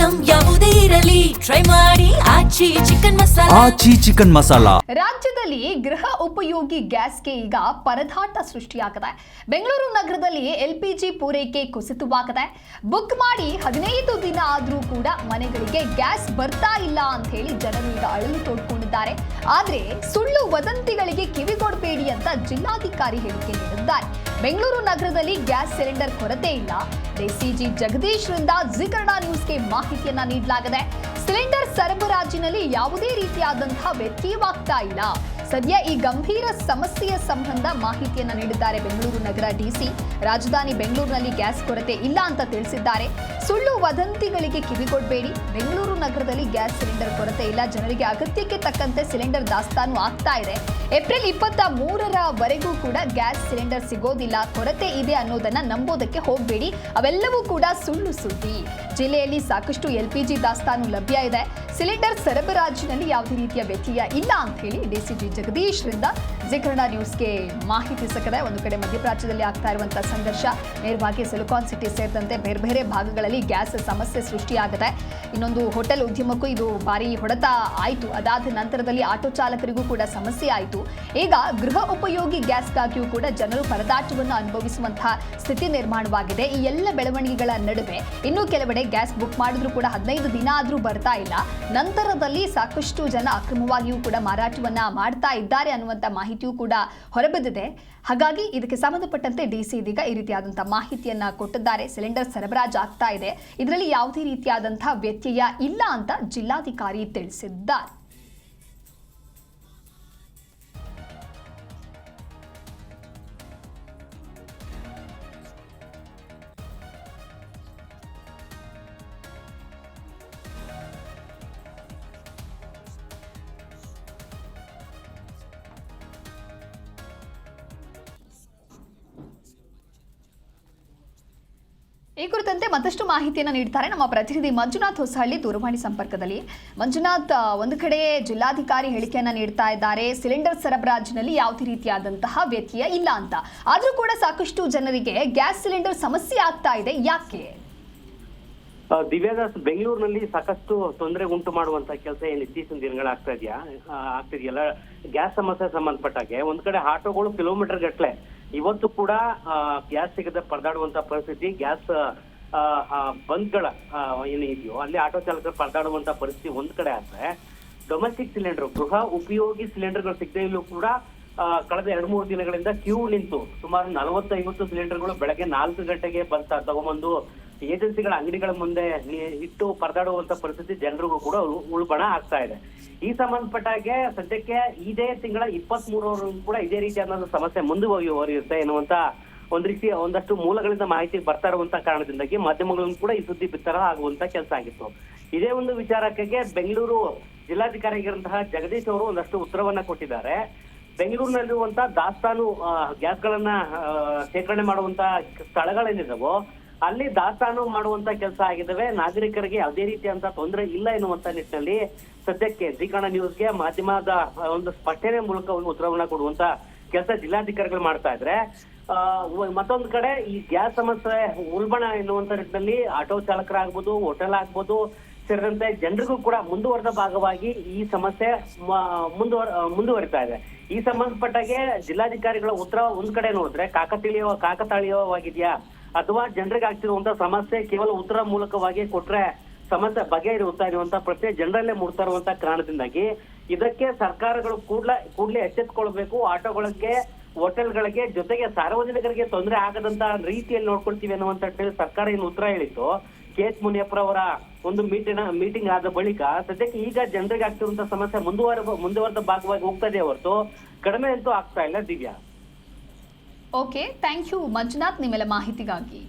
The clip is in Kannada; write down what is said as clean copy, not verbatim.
ಐಟಂ ಯಾವುದೇ ಇರಲಿ ಟ್ರೈ ಮಾಡಿ ಆಚಿ ಚಿಕನ್ ಮಸಾಲಾ. ರಾಜ್ಯದಲ್ಲಿ ಗೃಹ ಉಪಯೋಗಿ ಗ್ಯಾಸ್ಗೆ ಈಗ ಪರದಾಟ ಸೃಷ್ಟಿಯಾಗಿದೆ. ಬೆಂಗಳೂರು ನಗರದಲ್ಲಿ ಎಲ್ಪಿಜಿ ಪೂರೈಕೆ ಕುಸಿತವಾಗಿದೆ. ಬುಕ್ ಮಾಡಿ 15 ದಿನ ಆದ್ರೂ ಕೂಡ ಮನೆಗಳಿಗೆ ಗ್ಯಾಸ್ ಬರ್ತಾ ಇಲ್ಲ ಅಂತ ಹೇಳಿ ಜನರು ಈಗ ಅಳಲು ತೋಡ್ಕೊಂಡಿದ್ದಾರೆ. ಆದ್ರೆ ಸುಳ್ಳು ವದಂತಿಗಳಿಗೆ ಕಿವಿಗೊಡಬೇಡಿ ಅಂತ ಜಿಲ್ಲಾಧಿಕಾರಿ ಹೇಳಿಕೆ ನೀಡಿದ್ದಾರೆ. ಬೆಂಗಳೂರು ನಗರದಲ್ಲಿ ಗ್ಯಾಸ್ ಸಿಲಿಂಡರ್ ಕೊರತೆ ಇಲ್ಲ. ಡಿಸಿಜಿ ಜಗದೀಶ್ ರಿಂದ ಜಿ ಕನ್ನಡ ನ್ಯೂಸ್ಗೆ ಮಾಹಿತಿಯನ್ನ ನೀಡಲಾಗಿದೆ. ಸಿಲಿಂಡರ್ ಸರಬರಾಜಿನಲ್ಲಿ ಯಾವುದೇ ರೀತಿಯಾದಂತಹ ವ್ಯತ್ಯಯವಾಗ್ತಾ ಇಲ್ಲ. ಸದ್ಯ ಈ ಗಂಭೀರ ಸಮಸ್ಯೆಯ ಸಂಬಂಧ ಮಾಹಿತಿಯನ್ನ ನೀಡಿದ್ದಾರೆ ಬೆಂಗಳೂರು ನಗರ ಡಿಸಿ. ರಾಜಧಾನಿ ಬೆಂಗಳೂರಿನಲ್ಲಿ ಗ್ಯಾಸ್ ಕೊರತೆ ಇಲ್ಲ ಅಂತ ತಿಳಿಸಿದ್ದಾರೆ. ಸುಳ್ಳು ವದಂತಿಗಳಿಗೆ ಕಿವಿಗೊಡಬೇಡಿ. ಬೆಂಗಳೂರು ನಗರದಲ್ಲಿ ಗ್ಯಾಸ್ ಸಿಲಿಂಡರ್ ಕೊರತೆ ಇಲ್ಲ. ಜನರಿಗೆ ಅಗತ್ಯಕ್ಕೆ ತಕ್ಕಂತೆ ಸಿಲಿಂಡರ್ ದಾಸ್ತಾನು ಆಗ್ತಾ ಇದೆ. ಏಪ್ರಿಲ್ 23ರವರೆಗೂ ಕೂಡ ಗ್ಯಾಸ್ ಸಿಲಿಂಡರ್ ಸಿಗೋದಿಲ್ಲ, ಕೊರತೆ ಇದೆ ಅನ್ನೋದನ್ನ ನಂಬೋದಕ್ಕೆ ಹೋಗಬೇಡಿ. ಅವೆಲ್ಲವೂ ಕೂಡ ಸುಳ್ಳು ಸುದ್ದಿ. ಜಿಲ್ಲೆಯಲ್ಲಿ ಸಾಕಷ್ಟು ಎಲ್ಪಿಜಿ ದಾಸ್ತಾನು ಲಭ್ಯ ಇದೆ. ಸಿಲಿಂಡರ್ ಸರಬರಾಜಿನಲ್ಲಿ ಯಾವುದೇ ರೀತಿಯ ವ್ಯತ್ಯಯ ಇಲ್ಲ ಅಂತ ಹೇಳಿ ಡಿಸಿಜಿ ಜಗದೀಶ್ ರಿಂದ ಜಿ ಕನ್ನಡ ನ್ಯೂಸ್ಗೆ ಮಾಹಿತಿ ಸಿಕ್ಕಿದೆ. ಒಂದು ಕಡೆ ಮಧ್ಯಪ್ರಾಚ್ಯದಲ್ಲಿ ಆಗ್ತಾ ಇರುವಂತಹ ಸಂಘರ್ಷ, ನೇರವಾಗಿ ಸಿಲಿಕಾನ್ ಸಿಟಿ ಸೇರಿದಂತೆ ಬೇರೆ ಬೇರೆ ಭಾಗಗಳಲ್ಲಿ ಗ್ಯಾಸ್ ಸಮಸ್ಯೆ ಸೃಷ್ಟಿಯಾಗಿದೆ. ಇನ್ನೊಂದು ಹೋಟೆಲ್ ಉದ್ಯಮಕ್ಕೂ ಇದು ಭಾರಿ ಹೊಡೆತ ಆಯಿತು. ಅದಾದ ನಂತರದಲ್ಲಿ ಆಟೋ ಚಾಲಕರಿಗೂ ಕೂಡ ಸಮಸ್ಯೆ ಆಯಿತು. ಈಗ ಗೃಹ ಉಪಯೋಗಿ ಗ್ಯಾಸ್ಗಾಗಿಯೂ ಕೂಡ ಜನರು ಪರದಾಟವನ್ನು ಅನುಭವಿಸುವಂತಹ ಸ್ಥಿತಿ ನಿರ್ಮಾಣವಾಗಿದೆ. ಈ ಎಲ್ಲ ಬೆಳವಣಿಗೆಗಳ ನಡುವೆ ಇನ್ನೂ ಕೆಲವೆಡೆ ಗ್ಯಾಸ್ ಬುಕ್ ಮಾಡಿದ್ರು ಕೂಡ 15 ದಿನ ಆದ್ರೂ ಬರ್ತಾ ಇಲ್ಲ. ನಂತರದಲ್ಲಿ ಸಾಕಷ್ಟು ಜನ ಅಕ್ರಮವಾಗಿಯೂ ಕೂಡ ಮಾರಾಟವನ್ನ ಮಾಡ್ತಾ ಇದ್ದಾರೆ ಅನ್ನುವಂಥ ಮಾಹಿತಿಯೂ ಕೂಡ ಹೊರಬಿದ್ದಿದೆ. ಹಾಗಾಗಿ ಇದಕ್ಕೆ ಸಂಬಂಧಪಟ್ಟಂತೆ ಡಿಸಿ ಇದೀಗ ಈ ರೀತಿಯಾದಂತಹ ಮಾಹಿತಿಯನ್ನ ಕೊಟ್ಟಿದ್ದಾರೆ. ಸಿಲಿಂಡರ್ ಸರಬರಾಜು ಆಗ್ತಾ ಇದೆ, ಇದರಲ್ಲಿ ಯಾವುದೇ ರೀತಿಯಾದಂತಹ ವ್ಯತ್ಯಯ ಇಲ್ಲ ಅಂತ ಜಿಲ್ಲಾಧಿಕಾರಿ ತಿಳಿಸಿದ್ದಾರೆ. ಈ ಕುರಿತಂತೆ ಮತ್ತಷ್ಟು ಮಾಹಿತಿಯನ್ನು ನೀಡ್ತಾರೆ ನಮ್ಮ ಪ್ರತಿನಿಧಿ ಮಂಜುನಾಥ್ ಹೊಸಹಳ್ಳಿ ದೂರವಾಣಿ ಸಂಪರ್ಕದಲ್ಲಿ. ಮಂಜುನಾಥ್, ಒಂದು ಕಡೆ ಜಿಲ್ಲಾಧಿಕಾರಿ ಹೇಳಿಕೆಯನ್ನ ನೀಡ್ತಾ ಇದ್ದಾರೆ, ಸಿಲಿಂಡರ್ ಸರಬರಾಜಿನಲ್ಲಿ ಯಾವುದೇ ರೀತಿಯಾದಂತಹ ವ್ಯತ್ಯಯ ಇಲ್ಲ ಅಂತ. ಆದ್ರೂ ಕೂಡ ಸಾಕಷ್ಟು ಜನರಿಗೆ ಗ್ಯಾಸ್ ಸಿಲಿಂಡರ್ ಸಮಸ್ಯೆ ಆಗ್ತಾ ಇದೆ, ಯಾಕೆ? ದಿವ್ಯಾದಾಸ್, ಬೆಂಗಳೂರಿನಲ್ಲಿ ಸಾಕಷ್ಟು ತೊಂದರೆ ಉಂಟು ಮಾಡುವಂತ ಕೆಲಸ ಏನು ಇತ್ತೀಚಿನ ದಿನಗಳು ಆಗ್ತಿದೆಯಲ್ಲ, ಗ್ಯಾಸ್ ಸಮಸ್ಯೆ ಸಂಬಂಧಪಟ್ಟಾಗೆ ಒಂದ್ ಕಡೆ ಆಟೋಗಳು ಕಿಲೋಮೀಟರ್ ಗಟ್ಲೆ ಇವತ್ತು ಕೂಡ ಗ್ಯಾಸ್ ಸಿಗದೆ ಪರದಾಡುವಂತ ಪರಿಸ್ಥಿತಿ, ಗ್ಯಾಸ್ ಬಂಕ್ಗಳ ಏನಿದೆಯೋ ಅಲ್ಲಿ ಆಟೋ ಚಾಲಕರು ಪರದಾಡುವಂತ ಪರಿಸ್ಥಿತಿ ಒಂದ್ ಕಡೆ ಆದ್ರೆ, ಡೊಮೆಸ್ಟಿಕ್ ಸಿಲಿಂಡರ್ ಗೃಹ ಉಪಯೋಗಿ ಸಿಲಿಂಡರ್ಗಳು ಸಿಗದೇ ಇಲ್ಲೂ ಕೂಡ ಕಳೆದ 2-3 ದಿನಗಳಿಂದ ಕ್ಯೂ ನಿಂತು ಸುಮಾರು 40-50 ಸಿಲಿಂಡರ್ಗಳು ಬೆಳಗ್ಗೆ 4 ಗಂಟೆಗೆ ತಗೊಂಬಂದು ಏಜೆನ್ಸಿಗಳ ಅಂಗಡಿಗಳ ಮುಂದೆ ಇಟ್ಟು ಪರದಾಡುವಂತ ಪರಿಸ್ಥಿತಿ ಜನರಿಗೂ ಕೂಡ ಉಲ್ಬಣ ಆಗ್ತಾ ಇದೆ. ಈ ಸಂಬಂಧಪಟ್ಟಾಗೆ ಸದ್ಯಕ್ಕೆ ಇದೇ ತಿಂಗಳ 23ರವರೆಗೂ ಕೂಡ ಇದೇ ರೀತಿಯಾದ ಸಮಸ್ಯೆ ಮುಂದುವರಿಯುತ್ತೆ ಎನ್ನುವಂತ ಒಂದಷ್ಟು ಮೂಲಗಳಿಂದ ಮಾಹಿತಿ ಬರ್ತಾ ಇರುವಂತ ಕಾರಣದಿಂದಾಗಿ ಮಾಧ್ಯಮಗಳನ್ನು ಕೂಡ ಈ ಸುದ್ದಿ ಬಿತ್ತರ ಆಗುವಂತ ಕೆಲಸ ಆಗಿತ್ತು. ಇದೇ ಒಂದು ವಿಚಾರಕ್ಕೆ ಬೆಂಗಳೂರು ಜಿಲ್ಲಾಧಿಕಾರಿಯಾಗಿರುವಂತಹ ಜಗದೀಶ್ ಅವರು ಒಂದಷ್ಟು ಉತ್ತರವನ್ನ ಕೊಟ್ಟಿದ್ದಾರೆ. ಬೆಂಗಳೂರಿನಲ್ಲಿರುವಂತಹ ದಾಸ್ತಾನು ಗ್ಯಾಸ್ಗಳನ್ನ ಶೇಖರಣೆ ಮಾಡುವಂತ ಸ್ಥಳಗಳೇನಿದಾವೋ ಅಲ್ಲಿ ದಾಸ್ತಾನು ಮಾಡುವಂತ ಕೆಲಸ ಆಗಿದ್ದಾವೆ. ನಾಗರಿಕರಿಗೆ ಯಾವುದೇ ರೀತಿಯಂತ ತೊಂದರೆ ಇಲ್ಲ ಎನ್ನುವಂತ ನಿಟ್ಟಿನಲ್ಲಿ ಸದ್ಯಕ್ಕೆ ಜಿ ಕನ್ನಡ ನ್ಯೂಸ್ಗೆ ಮಾಧ್ಯಮದ ಒಂದು ಸ್ಪಷ್ಟನೆ ಮೂಲಕ ಒಂದು ಉತ್ತರವನ್ನ ಕೊಡುವಂತ ಕೆಲಸ ಜಿಲ್ಲಾಧಿಕಾರಿಗಳು ಮಾಡ್ತಾ ಇದ್ರೆ, ಮತ್ತೊಂದು ಕಡೆ ಈ ಗ್ಯಾಸ್ ಸಮಸ್ಯೆ ಉಲ್ಬಣ ಎನ್ನುವಂತ ನಿಟ್ಟಿನಲ್ಲಿ ಆಟೋ ಚಾಲಕರಾಗ್ಬೋದು, ಹೋಟೆಲ್ ಆಗ್ಬೋದು ಸೇರಿದಂತೆ ಜನರಿಗೂ ಕೂಡ ಮುಂದುವರೆದ ಭಾಗವಾಗಿ ಈ ಸಮಸ್ಯೆ ಮುಂದುವರಿತಾ ಇದೆ. ಈ ಸಂಬಂಧಪಟ್ಟಾಗೆ ಜಿಲ್ಲಾಧಿಕಾರಿಗಳ ಉತ್ತರ ಒಂದ್ ಕಡೆ ನೋಡಿದ್ರೆ ಕಾಕತಾಳೀಯವಾಗಿದೆಯಾ ಅಥವಾ ಜನರಿಗೆ ಆಗ್ತಿರುವಂತ ಸಮಸ್ಯೆ ಕೇವಲ ಉತ್ತರ ಮೂಲಕವಾಗಿ ಕೊಟ್ರೆ ಸಮಸ್ಯೆ ಬಗೆಹರಿಯುತ್ತಾ ಇರುವಂತ ಪ್ರಶ್ನೆ ಜನರಲ್ಲೇ ಮೂಡ್ತಾ ಇರುವಂತ ಕಾರಣದಿಂದಾಗಿ ಇದಕ್ಕೆ ಸರ್ಕಾರಗಳು ಕೂಡಲೇ ಎಚ್ಚೆತ್ಕೊಳ್ಬೇಕು. ಆಟೋಗಳಿಗೆ, ಹೋಟೆಲ್ಗಳಿಗೆ, ಜೊತೆಗೆ ಸಾರ್ವಜನಿಕರಿಗೆ ತೊಂದರೆ ಆಗದಂತ ರೀತಿಯಲ್ಲಿ ನೋಡ್ಕೊಳ್ತೀವಿ ಅನ್ನುವಂತ ಸರ್ಕಾರ ಏನು ಉತ್ತರ ಹೇಳಿತ್ತು. KH ಮುನಿಯಪ್ಪರ ಅವರ ಒಂದು ಮೀಟಿಂಗ್ ಆದ ಬಳಿಕ ಸದ್ಯಕ್ಕೆ ಈಗ ಜನರಿಗೆ ಆಗ್ತಿರುವಂತ ಸಮಸ್ಯೆ ಮುಂದುವರೆದ ಭಾಗವಾಗಿ ಹೋಗ್ತಾ ಇದೆ ಹೊರತು ಕಡಿಮೆ ಅಂತೂ ಆಗ್ತಾ ಇಲ್ಲ. Divya, okay, thank you Manjunath ನಿಮ್ಮೆಲ್ಲ ಮಾಹಿತಿಗಾಗಿ.